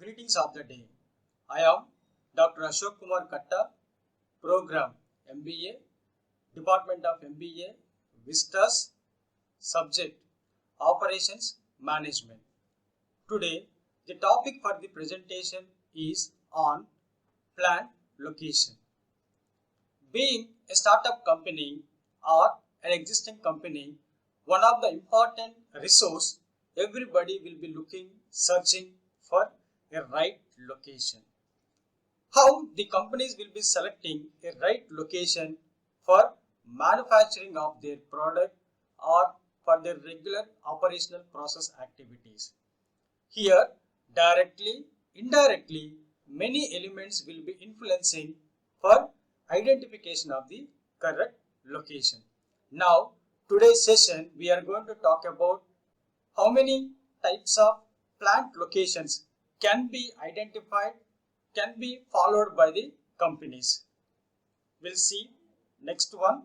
Greetings of the day. I am Dr. Ashok Kumar Katta, Program MBA, Department of MBA, Vistas, Subject Operations Management. Today, the topic for the presentation is on plant location. Being a startup company or an existing company, one of the important resource everybody will be searching for a right location. How the companies will be selecting a right location for manufacturing of their product or for their regular operational process activities. Here, directly, indirectly, many elements will be influencing for identification of the correct location. Now, today's session, we are going to talk about how many types of plant locations can be identified, can be followed by the companies. We'll see next one,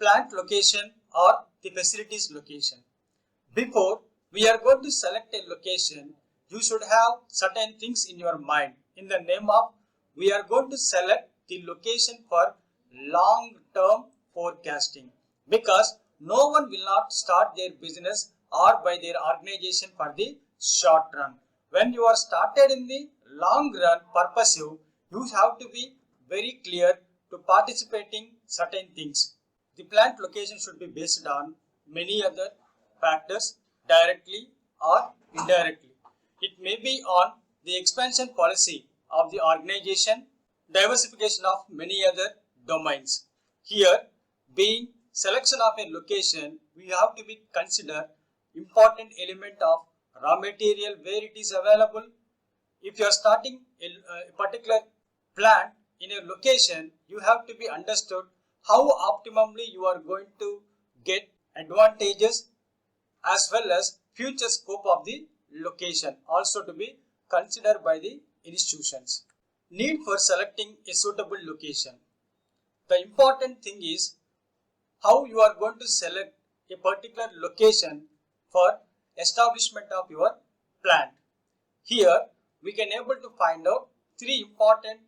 plant location or the facilities location. Before we are going to select a location, you should have certain things in your mind. In the name of, we are going to select the location for long-term forecasting, because no one will not start their business or by their organization for the short run. When you are started in the long run purposive, you have to be very clear to participating certain things. The plant location should be based on many other factors, directly or indirectly. It may be on the expansion policy of the organization, diversification of many other domains. Here, being selection of a location, we have to be consider important element of raw material, where it is available. If you are starting a particular plant in a location, you have to be understood how optimally you are going to get advantages as well as future scope of the location also to be considered by the institutions. Need for selecting a suitable location. The important thing is how you are going to select a particular location for establishment of your plant. Here we can able to find out three important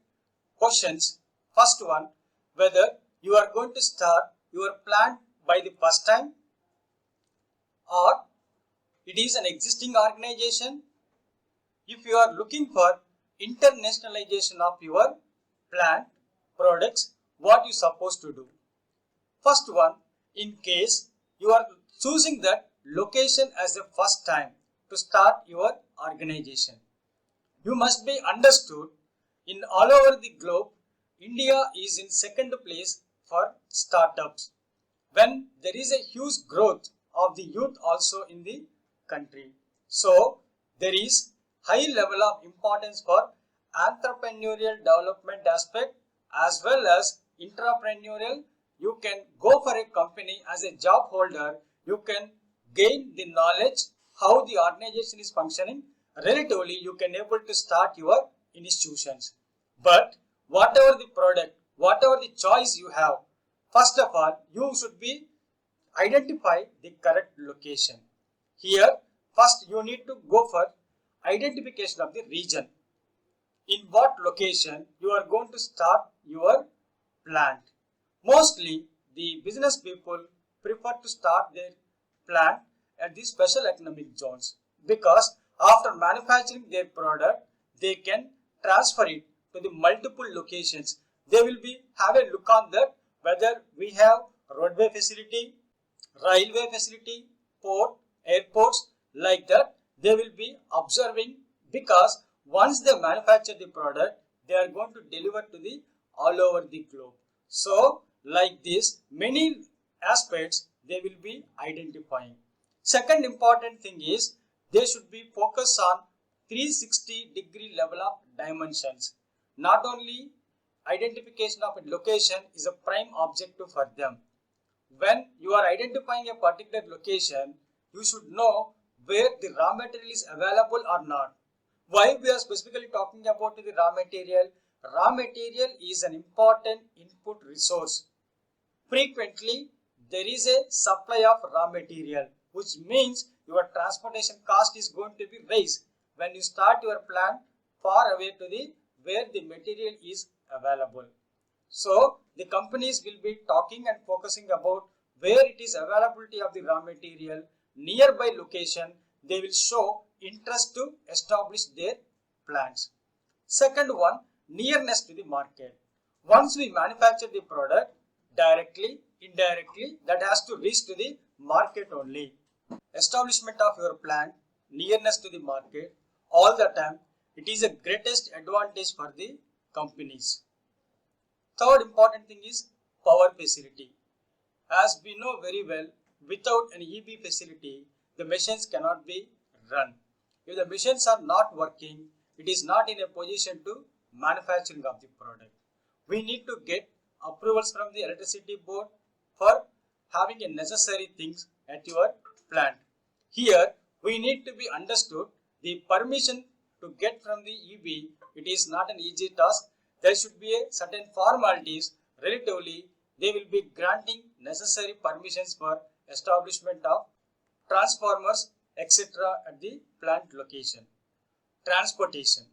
questions. First one, whether you are going to start your plant by the first time or it is an existing organization. If you are looking for internationalization of your plant products, what you supposed to do? First one, in case you are choosing that location as a first time to start your organization, you must be understood in all over the globe, India is in second place for startups, when there is a huge growth of the youth also in the country. So there is high level of importance for entrepreneurial development aspect as well as intrapreneurial. You can go for a company as a job holder, you can gain the knowledge how the organization is functioning. Relatively, you can able to start your institutions. But whatever the product, whatever the choice you have, first of all, you should be identify the correct location. Here, first you need to go for identification of the region. In what location you are going to start your plant. Mostly the business people prefer to start their plant at the special economic zones, because after manufacturing their product, they can transfer it to the multiple locations. They will be have a look on that whether we have roadway facility, railway facility, port, airports, like that. They will be observing, because once they manufacture the product, they are going to deliver to the all over the globe. So like this, many aspects they will be identifying. Second important thing is they should be focused on 360-degree level of dimensions. Not only identification of a location is a prime objective for them. When you are identifying a particular location, you should know where the raw material is available or not. Why we are specifically talking about the raw material? Raw material is an important input resource. Frequently, there is a supply of raw material, which means your transportation cost is going to be raised. when you start your plant far away to the where the material is available. So the companies will be talking and focusing about where it is availability of the raw material, nearby location, they will show interest to establish their plants. Second one, nearness to the market. Once we manufacture the product, directly, indirectly, that has to reach to the market only. Establishment of your plant, nearness to the market, all the time, it is the greatest advantage for the companies. Third important thing is power facility. As we know very well, without an EB facility, the machines cannot be run. If the machines are not working, it is not in a position to manufacturing of the product. We need to get approvals from the electricity board for having a necessary things at your plant. Here, we need to be understood the permission to get from the EB, it is not an easy task. There should be a certain formalities. Relatively, they will be granting necessary permissions for establishment of transformers, etc. at the plant location. Transportation.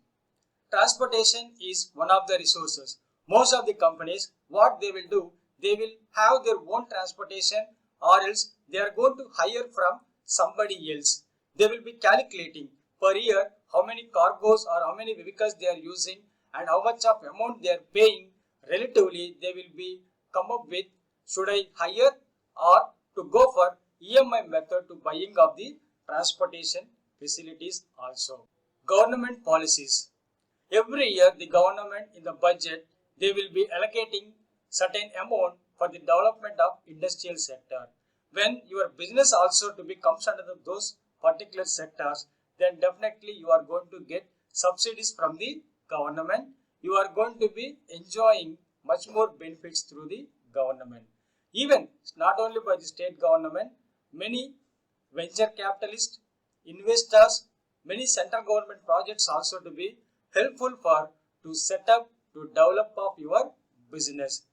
Transportation is one of the resources. Most of the companies, what they will do, they will have their own transportation, or else they are going to hire from somebody else. They will be calculating per year how many cargoes or how many vehicles they are using and how much of amount they are paying. Relatively, they will be come up with should I hire or to go for EMI method to buying of the transportation facilities also. Government policies. Every year the government in the budget they will be allocating certain amount for the development of industrial sector. When your business also to be comes under those particular sectors, then definitely you are going to get subsidies from the government. You are going to be enjoying much more benefits through the government. Even not only by the state government, many venture capitalists, investors, many central government projects also to be helpful for to set up to develop of your business.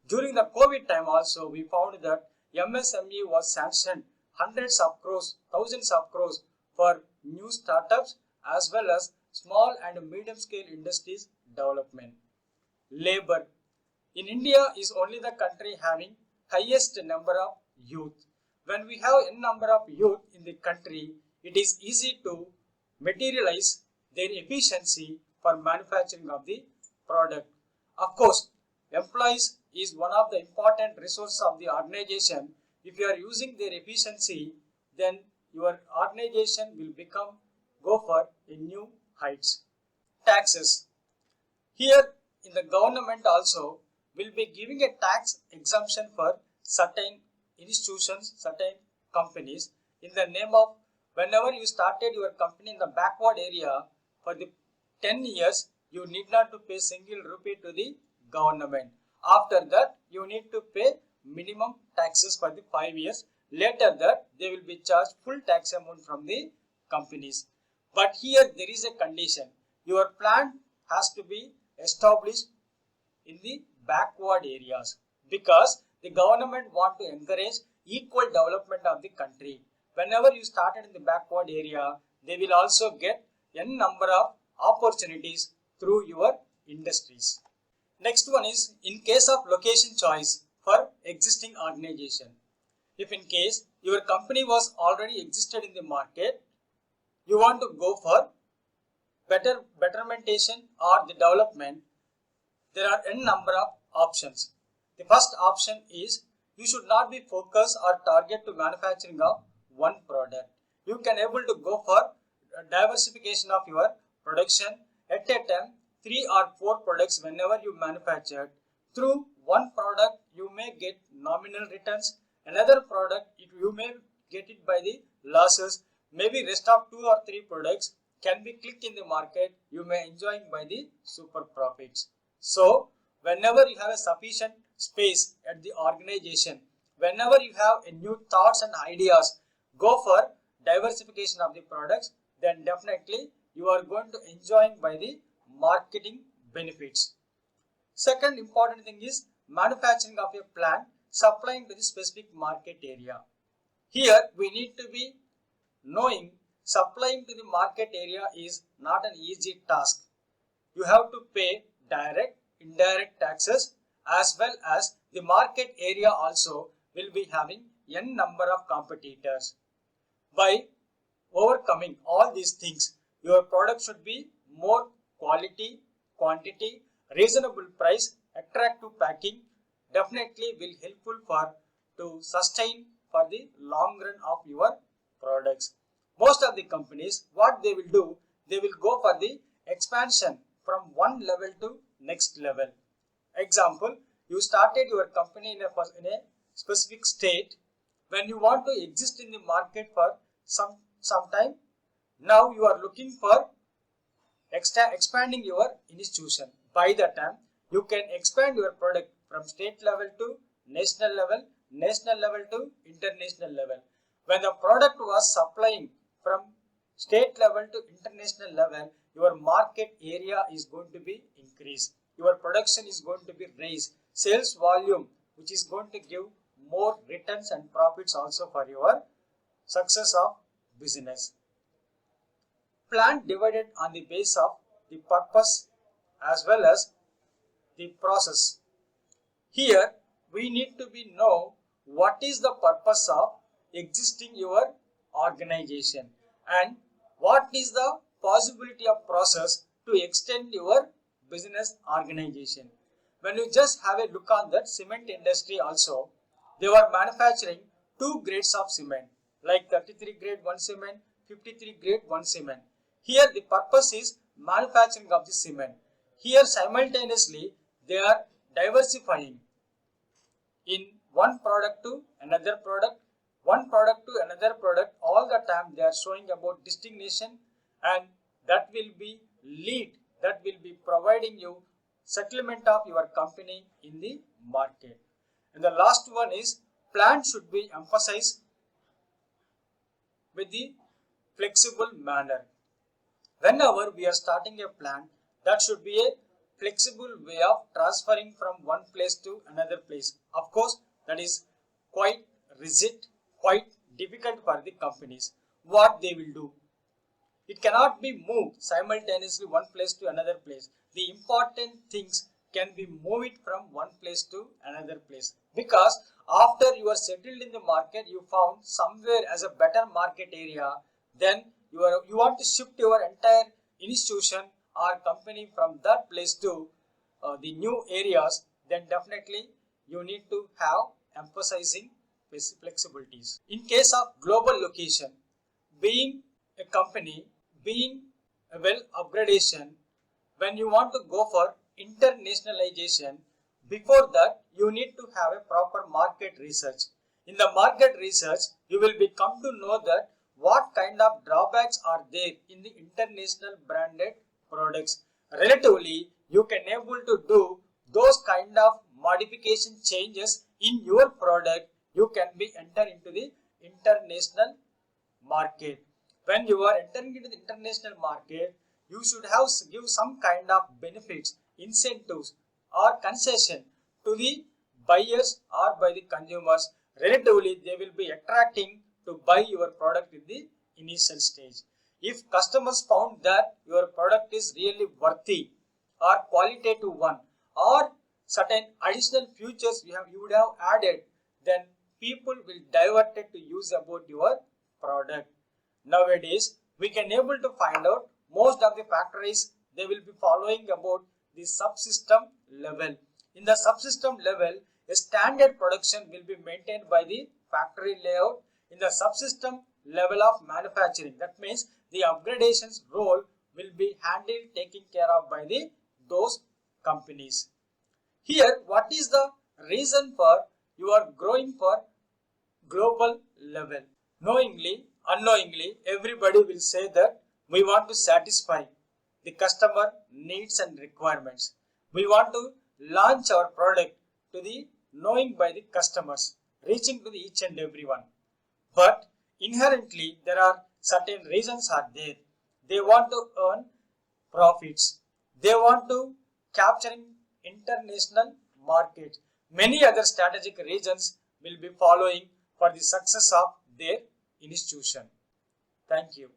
During the COVID time also we found that MSME was sanctioned hundreds of crores, thousands of crores for new startups as well as small and medium scale industries development. Labor. In India is only the country having highest number of youth. When we have n number of youth in the country, it is easy to materialize their efficiency for manufacturing of the product. Of course, employees is one of the important resources of the organization. If you are using their efficiency, then your organization will go for a new heights. Taxes. Here in the government also will be giving a tax exemption for certain institutions, certain companies in the name of whenever you started your company in the backward area for the 10 years, you need not to pay single rupee to the government. After that, you need to pay minimum taxes for the 5 years. Later that, they will be charged full tax amount from the companies. But here there is a condition. Your plant has to be established in the backward areas because the government want to encourage equal development of the country. Whenever you started in the backward area, they will also get n number of opportunities through your industries. Next one is in case of location choice for existing organization. If in case your company was already existed in the market, you want to go for bettermentation or the development, there are n number of options. The first option is you should not be focused or target to manufacturing of one product. You can able to go for diversification of your production at a time 3 or 4 products whenever you manufacture. Through one product you may get nominal returns, another product you may get it by the losses, maybe rest of 2 or 3 products can be clicked in the market, you may enjoying by the super profits. So whenever you have a sufficient space at the organization, whenever you have a new thoughts and ideas, go for diversification of the products, then definitely you are going to enjoying by the marketing benefits. Second important thing is manufacturing of a plant supplying to the specific market area. Here we need to be knowing supplying to the market area is not an easy task. You have to pay direct, indirect taxes as well as the market area also will be having n number of competitors. By overcoming all these things, your product should be more quality, quantity, reasonable price, attractive packing, definitely will helpful for to sustain for the long run of your products. Most of the companies, what they will do, they will go for the expansion from one level to next level. Example, you started your company in a specific state. When you want to exist in the market for some time, now you are looking for expanding your institution. By the time you can expand your product from state level to national level to international level. When the product was supplying from state level to international level, your market area is going to be increased. Your production is going to be raised. Sales volume, which is going to give more returns and profits also for your success of business. Plan divided on the base of the purpose as well as the process. Here we need to be know what is the purpose of existing your organization and what is the possibility of process to extend your business organization. When you just have a look on that cement industry also, they were manufacturing two grades of cement like 33 grade 1 cement, 53 grade 1 cement. Here the purpose is manufacturing of the cement. Here simultaneously they are diversifying in one product to another product, one product to another product. All the time they are showing about distinction, and that will be lead, that will be providing you settlement of your company in the market. And the last one is plan should be emphasized with the flexible manner. Whenever we are starting a plan, that should be a flexible way of transferring from one place to another place. Of course, that is quite rigid, quite difficult for the companies. What they will do? It cannot be moved simultaneously one place to another place. The important things can be moved from one place to another place, because after you are settled in the market, you found somewhere as a better market area, then you want to shift your entire institution or company from that place to the new areas, then definitely you need to have emphasizing flexibilities. In case of global location, being a company, being a well upgradation, when you want to go for internationalization, before that you need to have a proper market research. In the market research, you will come to know that what kind of drawbacks are there in the international branded products. Relatively, you can able to do those kind of modification changes in your product. You can be enter into the international market. When you are entering into the international market, you should have give some kind of benefits, incentives or concession to the buyers or by the consumers. Relatively, they will be attracting to buy your product in the initial stage. If customers found that your product is really worthy or qualitative one, or certain additional features you would have added, then people will diverted to use about your product. Nowadays, we can able to find out most of the factories, they will be following about the subsystem level. In the subsystem level, a standard production will be maintained by the factory layout. In the subsystem level of manufacturing, that means the upgradations role will be handled, taken care of by those companies. Here, what is the reason for you are growing for global level? Knowingly, unknowingly, everybody will say that we want to satisfy the customer needs and requirements. We want to launch our product to the knowing by the customers, reaching to the each and everyone. But inherently, there are certain reasons are there. They want to earn profits. They want to capturing international market. Many other strategic reasons will be following for the success of their institution. Thank you.